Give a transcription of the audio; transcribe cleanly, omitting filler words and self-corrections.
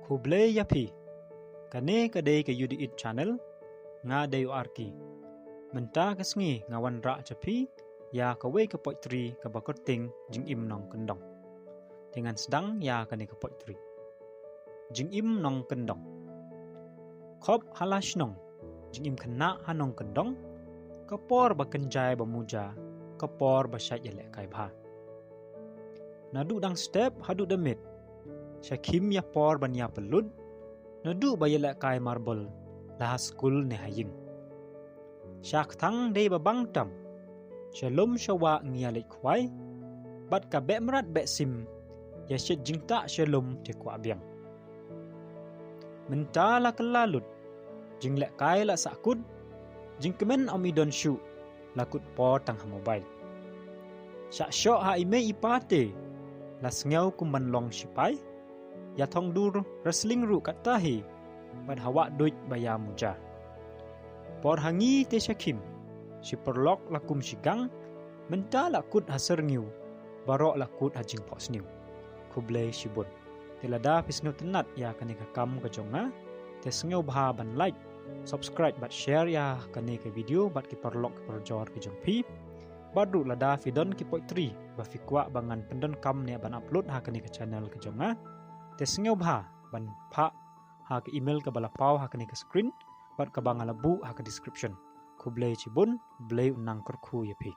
Kuble yapi. Kane kadai ke Yudi It channel. Nga dayu Arki. Menta kesngi ngawan rak capi. Ya kawe ke poetry ke bakoting Jingim Nongkyndong. Dengan sedang ya kane ke poetry. Jingim Nongkyndong. Kop halash nong. Jingim kena ha Nongkyndong. Kapor bakenjai bamuja. Kapor basyat yelek kai bha. Nadu dang step hadu demit. Syakim ya por ban ya pelud. Nadu bayelek kai marble. Lah skul ne haying. Syak thang dei babang tam. Shalom syawa ngialik kwai. Bat ka be merat be sim. Ya syet jingta shalom te kwa biang. Mentala kelalut. Jinglek kai la sakud. Jingkemen omidon syu. Lakut por tang ha mobile. Syak syok ha ime ipate. Las ngau kumban long sipai. Ya thong dur wrestling ru kat tahi. Bad hawak duit baya muja. Por hangi te syakim. Si perlok lakum sigang. Menta lakut haser ngiu. Barok lakut hajing pok sniu. Kublai sibun. Telada pisngau tenat ya kani kakam kejonga. Te sengau baha ban like. Subscribe bat share ya kani ke video. Bat ki perlok ke perjor ke jongpi. Badu lada fidon ki poetry. Bafikwa bangan pendon kam ne ban upload ha kani ke channel kejonga. Te sengau baha ban pa ha ke email ke balapau ha kani ke screen. Bat ke bangalabu ha ke description. Kublai cibun, blai unang kerku yapi.